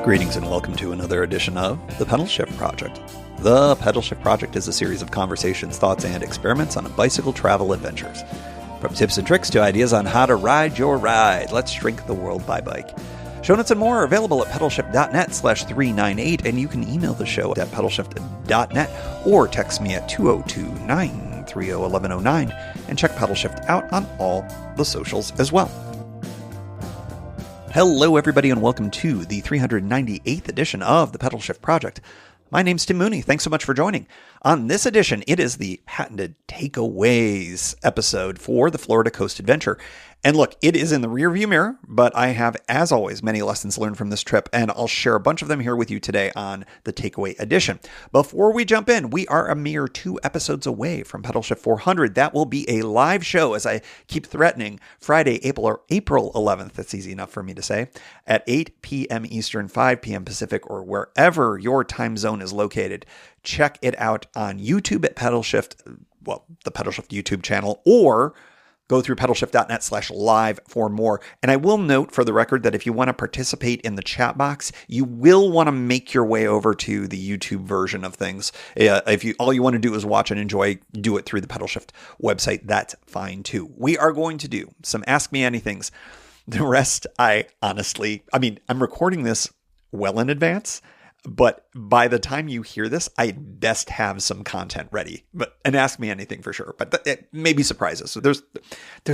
Greetings and welcome to another edition of the Pedalshift Project. The Pedalshift Project is a series of conversations, thoughts, and experiments on bicycle travel adventures. From tips and tricks to ideas on how to ride your ride, let's shrink the world by bike. Show notes and more are available at pedalshift.net/398, and you can email the show at pedalshift.net or text me at 202-930-1109 and check Pedalshift out on all the socials as well. Hello, everybody, and welcome to the 398th edition of the Pedalshift Project. My name's Tim Mooney. Thanks so much for joining. On this edition, it is the patented takeaways episode for the Florida Coast Adventure. And look, it is in the rearview mirror, but I have, as always, many lessons learned from this trip, and I'll share a bunch of them here with you today on the takeaway edition. Before we jump in, we are a mere 2 episodes away from Pedalshift 400. That will be a live show, as I keep threatening, Friday, April 11th. That's easy enough for me to say, at 8 p.m. Eastern, 5 p.m. Pacific, or wherever your time zone is located. Check it out on YouTube at Pedalshift, the Pedalshift YouTube channel, or go through pedalshift.net/live for more. And I will note for the record that if you want to participate in the chat box, you will want to make your way over to the YouTube version of things. If all you want to do is watch and enjoy, do it through the Pedalshift website. That's fine too. We are going to do some Ask Me Anythings. The rest, I'm recording this well in advance, but by the time you hear this, I best have some content ready. And ask me anything for sure. But it may be surprises. So there's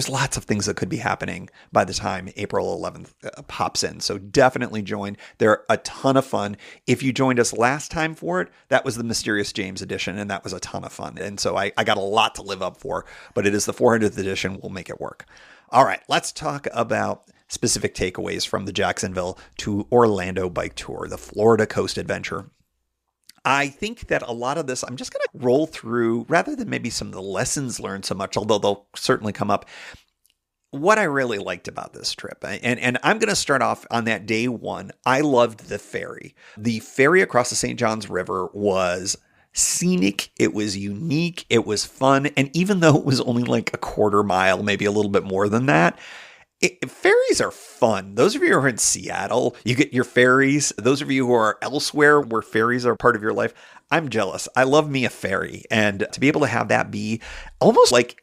lots of things that could be happening by the time April 11th pops in. So definitely join. They're a ton of fun. If you joined us last time for it, that was the Mysterious James edition, and that was a ton of fun. And so I got a lot to live up for. But it is the 400th edition. We'll make it work. All right, let's talk about specific takeaways from the Jacksonville-to-Orlando bike tour, the Florida Coast Adventure. I think that a lot of this, I'm just going to roll through, rather than maybe some of the lessons learned so much, although they'll certainly come up, what I really liked about this trip. And I'm going to start off on that day one. I loved the ferry. The ferry across the St. Johns River was scenic, it was unique, it was fun, and even though it was only like a quarter mile, maybe a little bit more than that, ferries are fun. Those of you who are in Seattle, you get your ferries. Those of you who are elsewhere where ferries are part of your life, I'm jealous. I love me a ferry. And to be able to have that be almost like,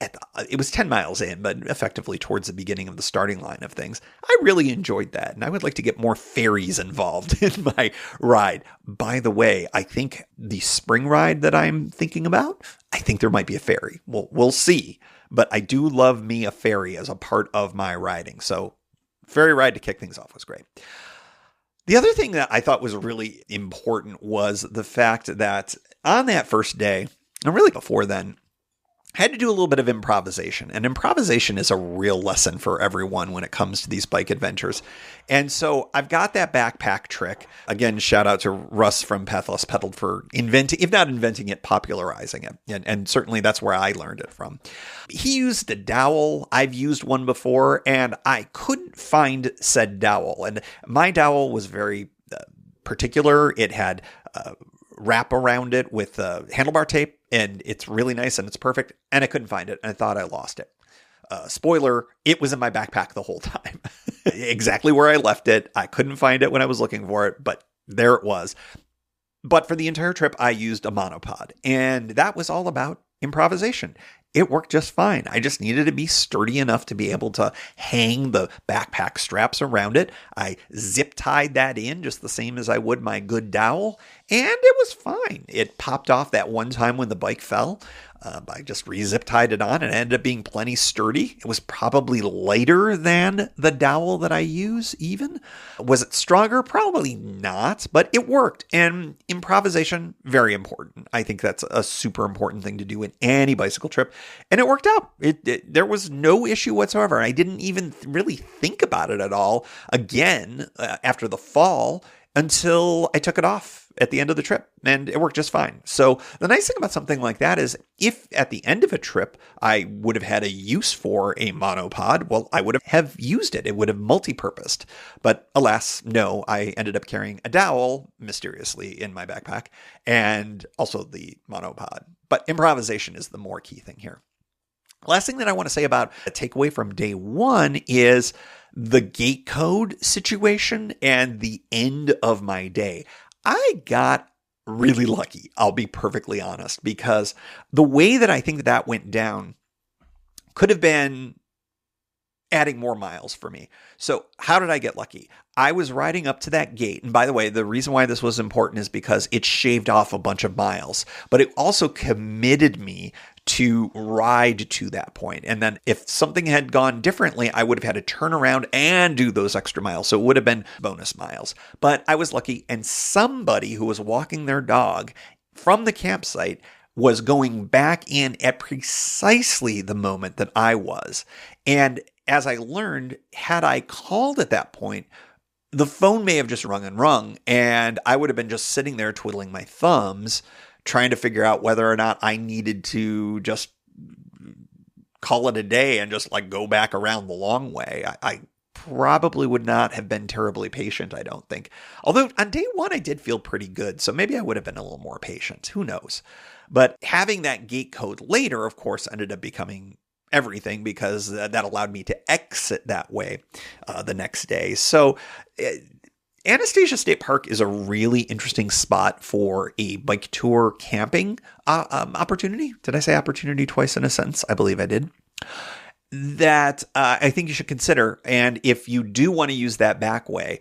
it was 10 miles in, but effectively towards the beginning of the starting line of things, I really enjoyed that. And I would like to get more ferries involved in my ride. By the way, I think the spring ride that I'm thinking about, I think there might be a ferry. We'll see. But I do love me a ferry as a part of my riding. So ferry ride to kick things off was great. The other thing that I thought was really important was the fact that on that first day, and really before then, I had to do a little bit of improvisation. And improvisation is a real lesson for everyone when it comes to these bike adventures. And so I've got that backpack trick. Again, shout out to Russ from Path Less Pedaled for inventing, if not inventing it, popularizing it. And certainly that's where I learned it from. He used a dowel. I've used one before, and I couldn't find said dowel. And my dowel was very particular. It had wrap around it with handlebar tape, and it's really nice and it's perfect, and I couldn't find it, and I thought I lost it. Spoiler, it was in my backpack the whole time. Exactly where I left it. I couldn't find it when I was looking for it, but there it was. But for the entire trip, I used a monopod, and that was all about improvisation. It worked just fine. I just needed to be sturdy enough to be able to hang the backpack straps around it. I zip tied that in just the same as I would my good dowel, and it was fine. It popped off that one time when the bike fell. I just re-zip tied it on and it ended up being plenty sturdy. It was probably lighter than the dowel that I use even. Was it stronger? Probably not, but it worked. And improvisation, very important. I think that's a super important thing to do in any bicycle trip. And it worked out. There was no issue whatsoever. I didn't even really think about it at all again after the fall until I took it off at the end of the trip, and it worked just fine. So the nice thing about something like that is if at the end of a trip I would have had a use for a monopod, well, I would have used it. It would have multi-purposed. But alas, no, I ended up carrying a dowel mysteriously in my backpack and also the monopod. But improvisation is the more key thing here. Last thing that I want to say about a takeaway from day one is the gate code situation and the end of my day. I got really lucky, I'll be perfectly honest, because the way that I think that went down could have been adding more miles for me. So how did I get lucky? I was riding up to that gate. And by the way, the reason why this was important is because it shaved off a bunch of miles, but it also committed me to ride to that point. And then if something had gone differently, I would have had to turn around and do those extra miles. So it would have been bonus miles. But I was lucky. And somebody who was walking their dog from the campsite was going back in at precisely the moment that I was. And as I learned, had I called at that point, the phone may have just rung, and I would have been just sitting there twiddling my thumbs, trying to figure out whether or not I needed to just call it a day and just like go back around the long way. I probably would not have been terribly patient, I don't think. Although on day one, I did feel pretty good, so maybe I would have been a little more patient. Who knows? But having that gate code later, of course, ended up becoming everything because that allowed me to exit that way the next day. So Anastasia State Park is a really interesting spot for a bike tour camping opportunity. Did I say opportunity twice in a sentence? I believe I did. That I think you should consider. And if you do want to use that back way,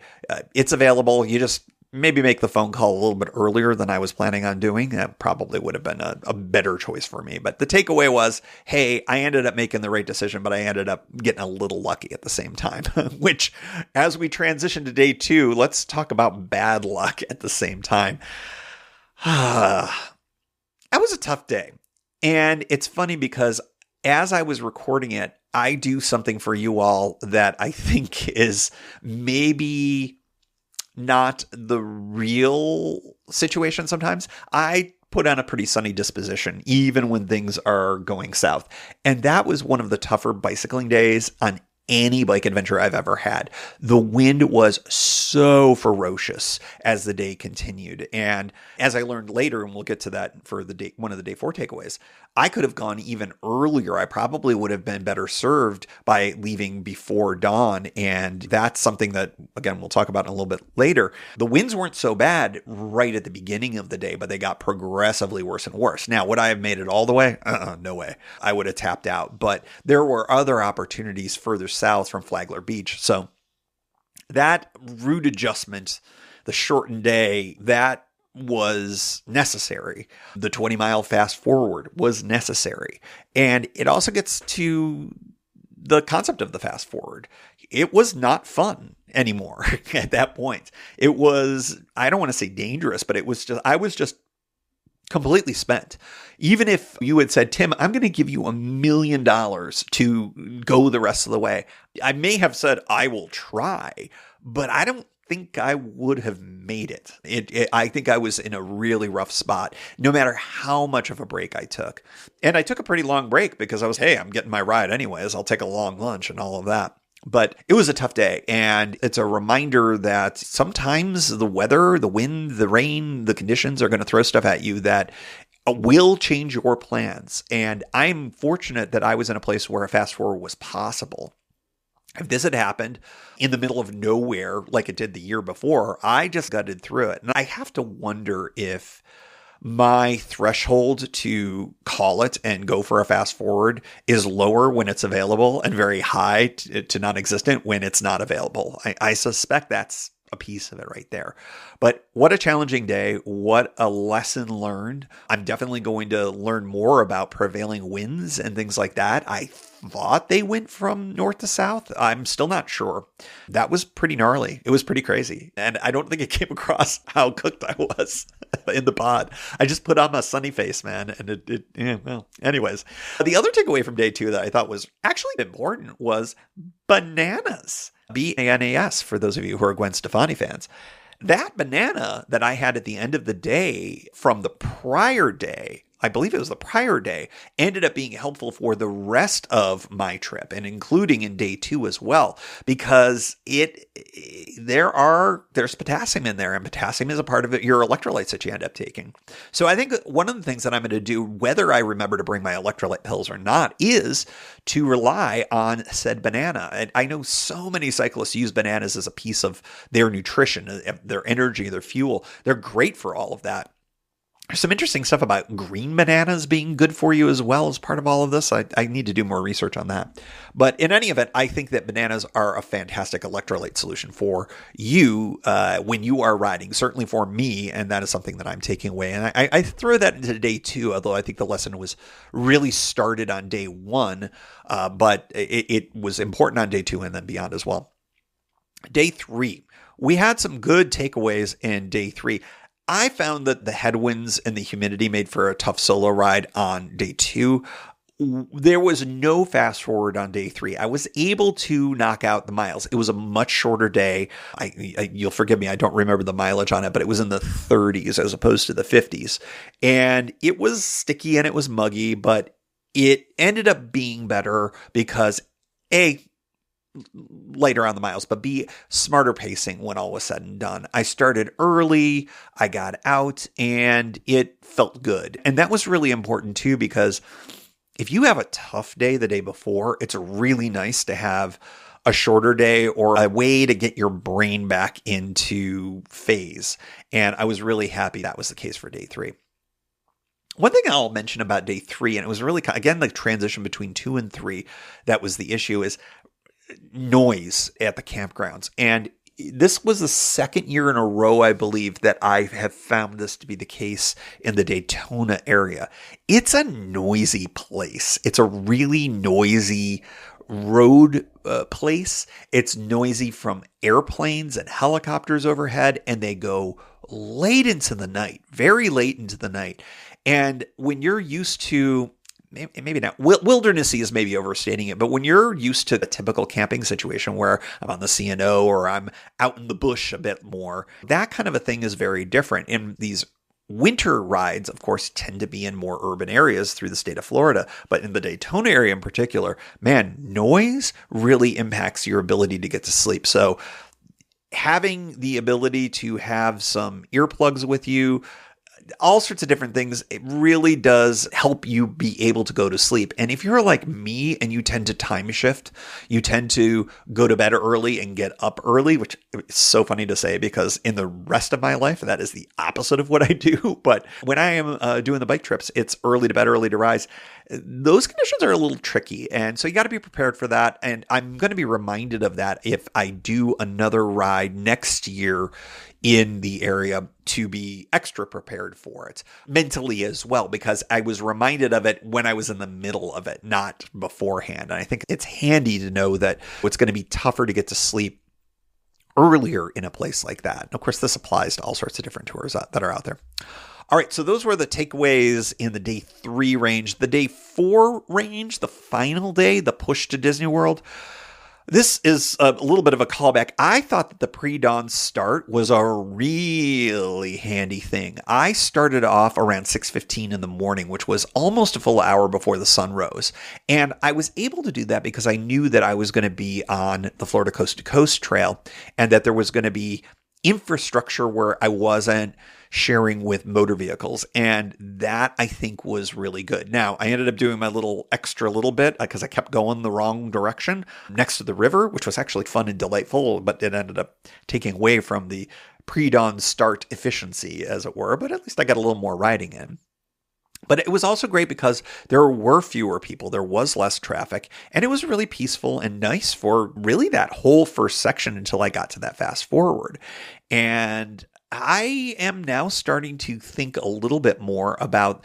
it's available. You just maybe make the phone call a little bit earlier than I was planning on doing. That probably would have been a better choice for me. But the takeaway was, hey, I ended up making the right decision, but I ended up getting a little lucky at the same time, which as we transition to day two, let's talk about bad luck at the same time. That was a tough day. And it's funny because as I was recording it, I do something for you all that I think is maybe not the real situation sometimes. I put on a pretty sunny disposition, even when things are going south. And that was one of the tougher bicycling days on any bike adventure I've ever had. The wind was so ferocious as the day continued. And as I learned later, and we'll get to that for the day, one of the day 4 takeaways, I could have gone even earlier. I probably would have been better served by leaving before dawn. And that's something that, again, we'll talk about in a little bit later. The winds weren't so bad right at the beginning of the day, but they got progressively worse and worse. Now, would I have made it all the way? No way. I would have tapped out. But there were other opportunities further south from Flagler Beach. So that route adjustment, the shortened day, that was necessary. The 20-mile fast forward was necessary. And it also gets to the concept of the fast forward. It was not fun anymore at that point. It was, I don't want to say dangerous, but it was just, I was just completely spent. Even if you had said, Tim, I'm going to give you $1 million to go the rest of the way, I may have said, I will try, but I don't think I would have made it. I think I was in a really rough spot, no matter how much of a break I took. And I took a pretty long break because I was, hey, I'm getting my ride anyways. I'll take a long lunch and all of that. But it was a tough day. And it's a reminder that sometimes the weather, the wind, the rain, the conditions are going to throw stuff at you that will change your plans. And I'm fortunate that I was in a place where a fast forward was possible. If this had happened in the middle of nowhere like it did the year before, I just gutted through it. And I have to wonder if my threshold to call it and go for a fast forward is lower when it's available and very high to non-existent when it's not available. I suspect that's a piece of it right there. But what a challenging day. What a lesson learned. I'm definitely going to learn more about prevailing winds and things like that. I thought they went from north to south. I'm still not sure. That was pretty gnarly. It was pretty crazy. And I don't think it came across how cooked I was in the pod. I just put on my sunny face, man. And well, anyways. The other takeaway from day 2 that I thought was actually important was bananas. BANAS, for those of you who are Gwen Stefani fans. That banana that I had at the end of the day from the prior day, I believe it was the prior day, ended up being helpful for the rest of my trip, and including in day 2 as well, because there's potassium in there, and potassium is a part of your electrolytes that you end up taking. So I think one of the things that I'm going to do, whether I remember to bring my electrolyte pills or not, is to rely on said banana. And I know so many cyclists use bananas as a piece of their nutrition, their energy, their fuel. They're great for all of that. There's some interesting stuff about green bananas being good for you as well as part of all of this. I need to do more research on that. But in any event, I think that bananas are a fantastic electrolyte solution for you when you are riding, certainly for me, and that is something that I'm taking away. And I throw that into day 2, although I think the lesson was really started on day 1, but it was important on day 2 and then beyond as well. Day 3, we had some good takeaways in day 3. I found that the headwinds and the humidity made for a tough solo ride on day 2. There was no fast forward on day 3. I was able to knock out the miles. It was a much shorter day. You'll forgive me, I don't remember the mileage on it, but it was in the 30s as opposed to the 50s. And it was sticky and it was muggy, but it ended up being better because A, later on the miles, but B, smarter pacing when all was said and done. I started early, I got out, and it felt good. And that was really important too, because if you have a tough day the day before, it's really nice to have a shorter day or a way to get your brain back into phase. And I was really happy that was the case for day 3. One thing I'll mention about day 3, and it was really, again, the transition between 2 and 3, that was the issue, is noise at the campgrounds. And this was the second year in a row, I believe, that I have found this to be the case in the Daytona area. It's a noisy place. It's a really noisy road place. It's noisy from airplanes and helicopters overhead, and they go late into the night, very late into the night. And when you're used to, maybe not, wildernessy is maybe overstating it, but when you're used to a typical camping situation where I'm on the C&O or I'm out in the bush a bit more, that kind of a thing is very different. And these winter rides, of course, tend to be in more urban areas through the state of Florida, but in the Daytona area in particular, man, noise really impacts your ability to get to sleep. So having the ability to have some earplugs with you, all sorts of different things, it really does help you be able to go to sleep. And if you're like me and you tend to time shift, you tend to go to bed early and get up early, which is so funny to say because in the rest of my life, that is the opposite of what I do. But when I am doing the bike trips, it's early to bed, early to rise. Those conditions are a little tricky. And so you got to be prepared for that. And I'm going to be reminded of that if I do another ride next year in the area, to be extra prepared for it mentally as well, because I was reminded of it when I was in the middle of it, not beforehand. And I think it's handy to know that it's going to be tougher to get to sleep earlier in a place like that. And of course, this applies to all sorts of different tours that are out there. All right, so those were the takeaways in the day 3 range. The day 4 range, the final day, the push to Disney World. This is a little bit of a callback. I thought that the pre-dawn start was a really handy thing. I started off around 6:15 in the morning, which was almost a full hour before the sun rose. And I was able to do that because I knew that I was going to be on the Florida Coast to Coast Trail and that there was going to be infrastructure where I wasn't sharing with motor vehicles. And that I think was really good. Now, I ended up doing my extra little bit because I kept going the wrong direction next to the river, which was actually fun and delightful, but it ended up taking away from the pre-dawn start efficiency, as it were. But at least I got a little more riding in. But it was also great because there were fewer people, there was less traffic, and it was really peaceful and nice for really that whole first section until I got to that fast forward. And I am now starting to think a little bit more about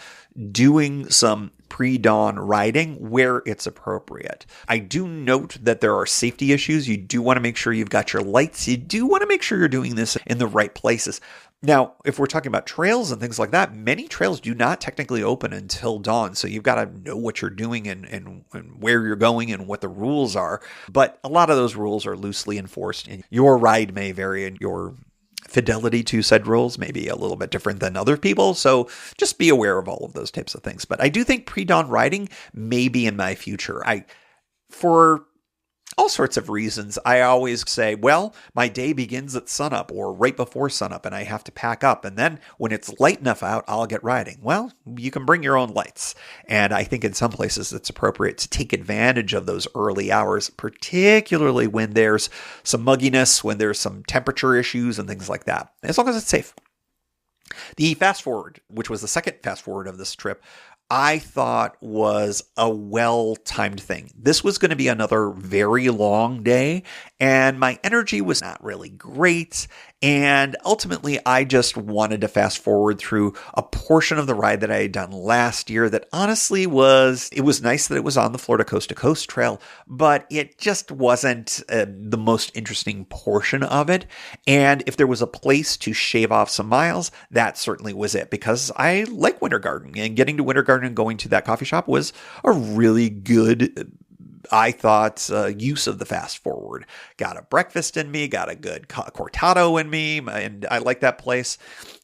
doing some pre-dawn riding where it's appropriate. I do note that there are safety issues. You do want to make sure you've got your lights. You do want to make sure you're doing this in the right places. Now, if we're talking about trails and things like that, many trails do not technically open until dawn. So you've got to know what you're doing and where you're going and what the rules are. But a lot of those rules are loosely enforced, and your ride may vary and your fidelity to said rules may be a little bit different than other people. So just be aware of all of those types of things. But I do think pre-dawn riding may be in my future. For all sorts of reasons, I always say, well, my day begins at sunup or right before sunup, and I have to pack up. And then when it's light enough out, I'll get riding. Well, you can bring your own lights. And I think in some places it's appropriate to take advantage of those early hours, particularly when there's some mugginess, when there's some temperature issues and things like that, as long as it's safe. The fast forward, which was the second fast forward of this trip, I thought was a well-timed thing. This was going to be another very long day, and my energy was not really great. And ultimately, I just wanted to fast forward through a portion of the ride that I had done last year that honestly it was nice that it was on the Florida Coast to Coast Trail, but it just wasn't the most interesting portion of it. And if there was a place to shave off some miles, that certainly was it, because I like Winter Garden, and getting to Winter Garden and going to that coffee shop was a really good, I thought, use of the fast forward. Got a breakfast in me, got a good cortado in me, and I like that place.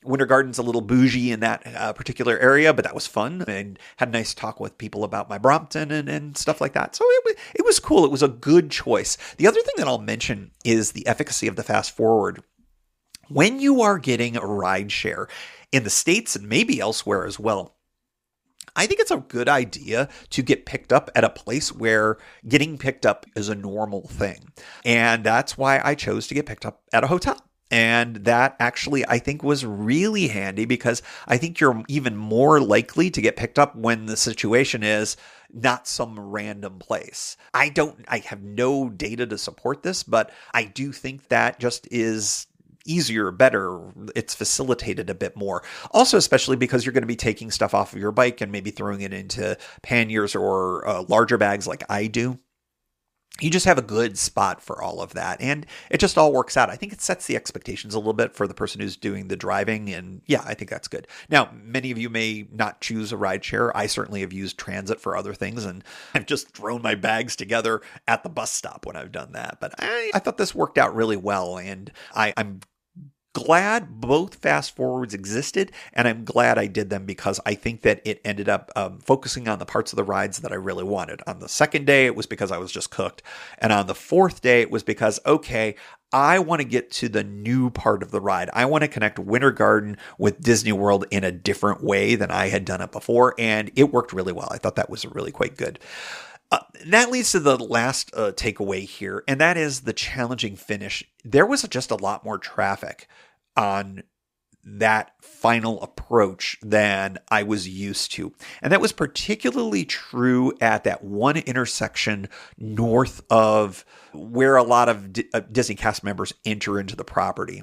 Winter Garden's a little bougie in that particular area, but that was fun, and had a nice talk with people about my Brompton and stuff like that. So it was cool. It was a good choice. The other thing that I'll mention is the efficacy of the fast forward. When you are getting a ride share in the States and maybe elsewhere as well, I think it's a good idea to get picked up at a place where getting picked up is a normal thing. And that's why I chose to get picked up at a hotel. And that actually, I think, was really handy, because I think you're even more likely to get picked up when the situation is not some random place. I have no data to support this, but I do think that just is easier, better. It's facilitated a bit more. Also, especially because you're going to be taking stuff off of your bike and maybe throwing it into panniers or larger bags like I do. You just have a good spot for all of that. And it just all works out. I think it sets the expectations a little bit for the person who's doing the driving. And yeah, I think that's good. Now, many of you may not choose a ride share. I certainly have used transit for other things, and I've just thrown my bags together at the bus stop when I've done that. But I thought this worked out really well. And I'm glad both fast forwards existed, and I'm glad I did them, because I think that it ended up focusing on the parts of the rides that I really wanted. On the second day, it was because I was just cooked. And on the fourth day, it was because, okay, I want to get to the new part of the ride. I want to connect Winter Garden with Disney World in a different way than I had done it before, and it worked really well. I thought that was really quite good. That leads to the last takeaway here, and that is the challenging finish. There was just a lot more traffic on that final approach than I was used to. And that was particularly true at that one intersection north of where a lot of Disney cast members enter into the property.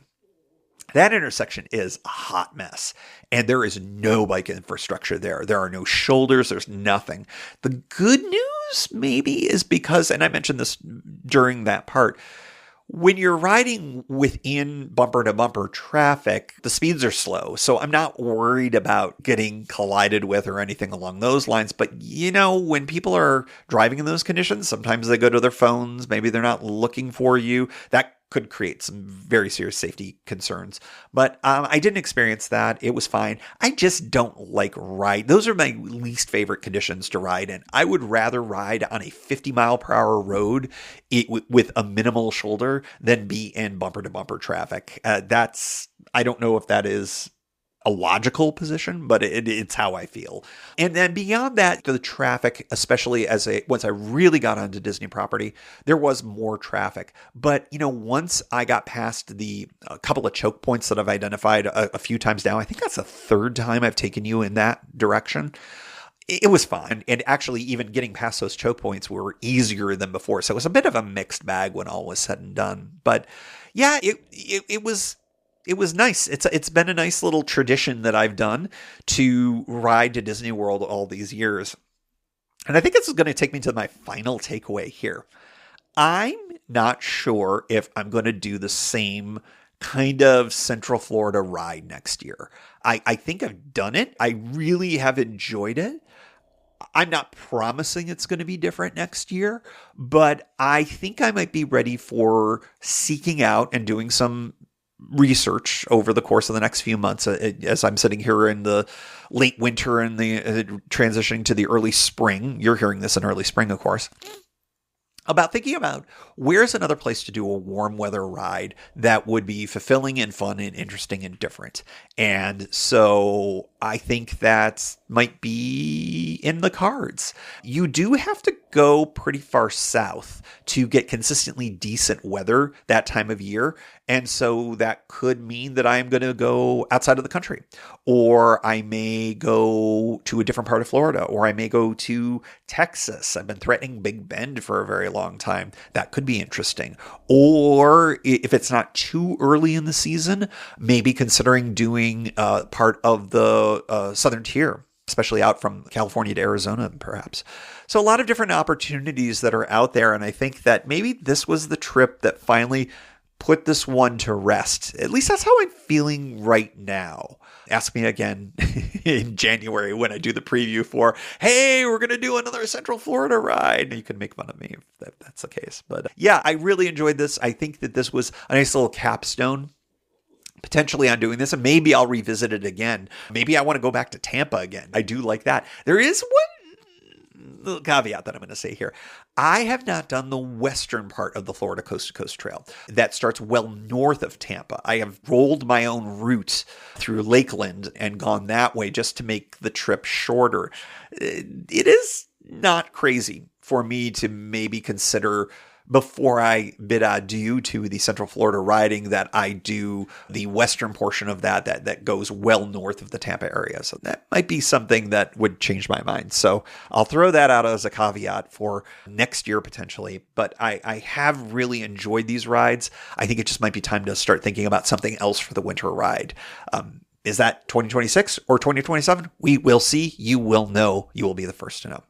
That intersection is a hot mess, and there is no bike infrastructure there. There are no shoulders. There's nothing. The good news maybe is because, and I mentioned this during that part, when you're riding within bumper-to-bumper traffic, the speeds are slow. So I'm not worried about getting collided with or anything along those lines. But, when people are driving in those conditions, sometimes they go to their phones. Maybe they're not looking for you. That could create some very serious safety concerns. But I didn't experience that. It was fine. I just don't like ride. Those are my least favorite conditions to ride in. I would rather ride on a 50-mile-per-hour road with a minimal shoulder than be in bumper-to-bumper traffic. I don't know if that is a logical position, but it's how I feel. And then beyond that, the traffic, especially once I really got onto Disney property, there was more traffic. But, once I got past a couple of choke points that I've identified a few times now, I think that's the third time I've taken you in that direction. It was fine. And actually, even getting past those choke points were easier than before. So it was a bit of a mixed bag when all was said and done. But yeah, it was nice. It's been a nice little tradition that I've done to ride to Disney World all these years. And I think this is going to take me to my final takeaway here. I'm not sure if I'm going to do the same kind of Central Florida ride next year. I think I've done it. I really have enjoyed it. I'm not promising it's going to be different next year, but I think I might be ready for seeking out and doing some research over the course of the next few months as I'm sitting here in the late winter and the transitioning to the early spring. You're hearing this in early spring, of course. About thinking about where's another place to do a warm weather ride that would be fulfilling and fun and interesting and different. And so I think that might be in the cards. You do have to go pretty far south to get consistently decent weather that time of year. And so that could mean that I am going to go outside of the country, or I may go to a different part of Florida, or I may go to Texas. I've been threatening Big Bend for a very long time. That could be interesting. Or if it's not too early in the season, maybe considering doing part of the southern tier, especially out from California to Arizona, perhaps. So a lot of different opportunities that are out there. And I think that maybe this was the trip that finally put this one to rest. At least that's how I'm feeling right now. Ask me again in January when I do the preview for, hey, we're going to do another Central Florida ride. And you can make fun of me if that's the case. But yeah, I really enjoyed this. I think that this was a nice little capstone potentially on doing this, and maybe I'll revisit it again. Maybe I want to go back to Tampa again. I do like that. There is one little caveat that I'm going to say here. I have not done the western part of the Florida Coast to Coast Trail that starts well north of Tampa. I have rolled my own route through Lakeland and gone that way just to make the trip shorter. It is not crazy for me to maybe consider, before I bid adieu to the Central Florida riding, that I do the western portion of that goes well north of the Tampa area. So that might be something that would change my mind. So I'll throw that out as a caveat for next year potentially. But I have really enjoyed these rides. I think it just might be time to start thinking about something else for the winter ride. Is that 2026 or 2027? We will see. You will know. You will be the first to know.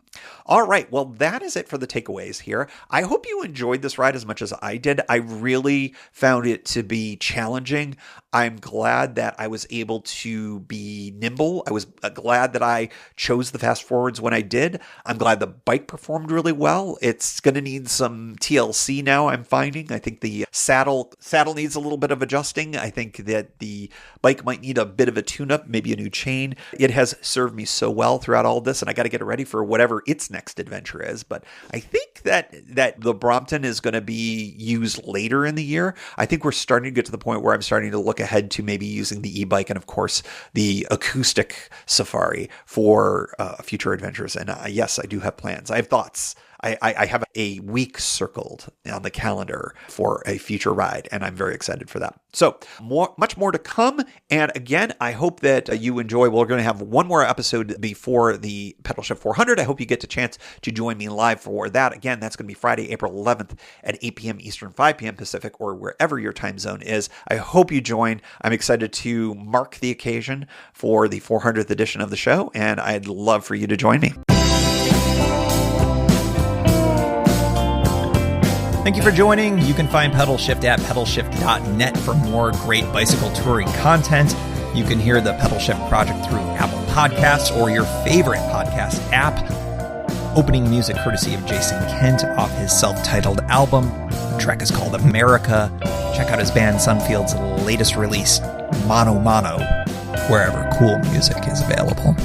All right. Well, that is it for the takeaways here. I hope you enjoyed this ride as much as I did. I really found it to be challenging. I'm glad that I was able to be nimble. I was glad that I chose the fast forwards when I did. I'm glad the bike performed really well. It's going to need some TLC now, I'm finding. I think the saddle needs a little bit of adjusting. I think that the bike might need a bit of a tune-up, maybe a new chain. It has served me so well throughout all this, and I got to get it ready for whatever its next adventure is. But I think that the Brompton is going to be used later in the year. I think we're starting to get to the point where I'm starting to look ahead to maybe using the e-bike and, of course, the acoustic safari for future adventures. And yes, I do have plans. I have thoughts. I have a week circled on the calendar for a future ride, and I'm very excited for that. So much more to come. And again, I hope that you enjoy. We're going to have one more episode before the Pedalshift 400. I hope you get a chance to join me live for that. Again, that's going to be Friday, April 11th at 8 p.m. Eastern, 5 p.m. Pacific, or wherever your time zone is. I hope you join. I'm excited to mark the occasion for the 400th edition of the show, and I'd love for you to join me. Thank you for joining. You can find Pedalshift at pedalshift.net for more great bicycle touring content. You can hear the Pedalshift project through Apple Podcasts or your favorite podcast app. Opening music courtesy of Jason Kent off his self-titled album. The track is called America. Check out his band Sunfield's latest release, Mono Mono, wherever cool music is available.